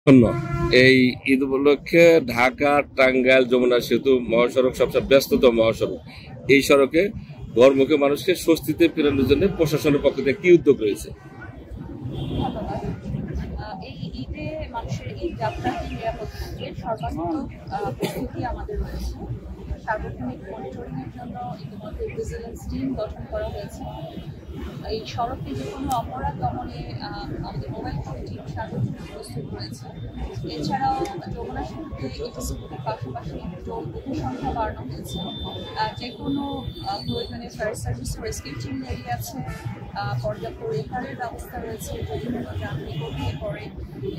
শূন্য। এই ঈদ উপলক্ষে ঢাকা টাঙ্গাইল যমুনা সেতু মহাসড়ক সবচেয়ে ব্যস্ততম মহাসড়ক। এই সড়কে ঘরমুখী মানুষকে স্বস্তিতে ফেরানোর জন্য প্রশাসনের পক্ষ থেকে কি উদ্যোগ রয়েছে? ধন্যবাদ। এই ঈদে মানুষের ঈদ যাত্রাকে নিরাপদ করতে সর্বাত্মক প্রস্তুতি আমাদের রয়েছে। সার্বক্ষণিক মনিটরিংয়ের জন্য ইতিমধ্যে ভিজিলেন্স টিম গঠন করা হয়েছে। এই সড়কে যে কোনো অপরাধ দমনে আমাদের মোবাইল টিম সার্বক্ষণিক প্রস্তুত রয়েছে। এছাড়াও যমুনা সেতুতে ইতিমধ্যে পাশাপাশি টোল বুথের সংখ্যা বাড়ানো হয়েছে। যে কোনো প্রয়োজনে fire service rescue team ready আছে। পর্যাপ্ত রেফারের ব্যবস্থা রয়েছে যদি কোনো যাত্রী কমিয়ে পড়ে,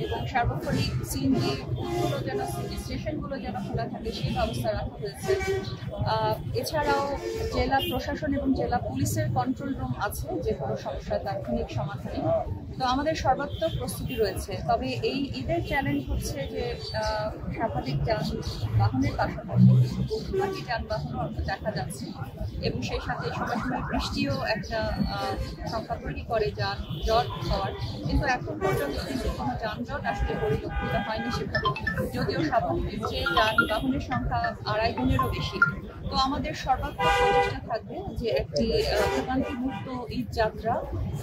এবং সার্বক্ষণিক সিএনজি বুথগুলো যেন স্টেশনগুলো যেন খোলা থাকে সেই ব্যবস্থা রাখা হয়েছে। এছাড়াও জেলা প্রশাসন এবং জেলা পুলিশের কন্ট্রোল রুম আছে যে কোনো সমস্যার তাৎক্ষণিক সমাধানে। তো আমাদের সর্বাত্মক প্রস্তুতি রয়েছে। তবে এই ঈদের চ্যালেঞ্জ হচ্ছে যে স্বাভাবিক যানবাহনের পাশাপাশি বহুমুখী যানবাহনও দেখা যাচ্ছে, এবং সেই সাথে সময় সময় বৃষ্টিও একটা সংখ্যা তৈরি করে যানজট হওয়ার। কিন্তু এখন পর্যন্ত কিন্তু কোনো যানজট আসলে পরিলক্ষিত হয়নি সেভাবে, যদিও স্বাভাবিক যে যানবাহনের সংখ্যা 2.5 গুণেরও বেশি। তো আমাদের সর্বাত্মক প্রচেষ্টা থাকবে যে একটি ভোগান্তিমুক্ত ঈদ যাত্রা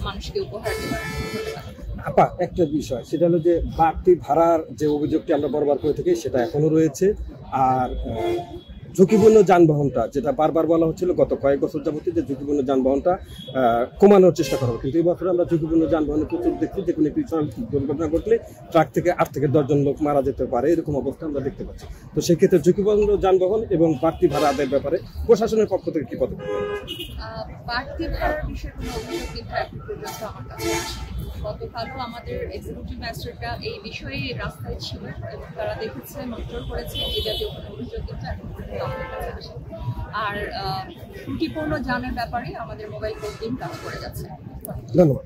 মানুষকে উপহার দেওয়ার। আপা, একটা বিষয় সেটা হলো যে বাড়তি ভাড়ার যে অভিযোগটি আমরা বারবার করে থাকি সেটা এখনো রয়েছে। আর ঝুঁকিপূর্ণ যানবাহনটা যেটা বারবার বলা হচ্ছিল গত কয়েক বছর যাবতীয় যে ঝুঁকিপূর্ণ যানবাহনটা কমানোর চেষ্টা করা হবে, কিন্তু এই বছর আমরা ঝুঁকিপূর্ণ যানবাহনে প্রচুর দেখছি যে কোনো একটি দুর্ঘটনা ঘটলে ট্রাক থেকে 8 থেকে 10 জন লোক মারা যেতে পারে, এরকম অবস্থা আমরা দেখতে পাচ্ছি। তো সেক্ষেত্রে ঝুঁকিপূর্ণ যানবাহন এবং বাড়তি ভাড়া আদায়ের ব্যাপারে প্রশাসনের পক্ষ থেকে কি পদক্ষেপ? বাড়তি ভাড়ার বিষয়ে কোনো অভিযোগ কিন্তু এখন পর্যন্ত আমার কাছে আসেনি। গতকালও আমাদের এক্সিকিউটিভ ম্যাজিস্ট্রেটরা এই বিষয়ে রাস্তায় ছিল এবং তারা দেখেছে, মনিটর করেছে, এই জাতীয় কোনো অভিযোগ কিন্তু এখন পর্যন্ত আমাদের কাছে আসে। আর ত্রুটিপূর্ণ যানের ব্যাপারে আমাদের মোবাইল কোর্ট টিম কাজ করে যাচ্ছে। ধন্যবাদ।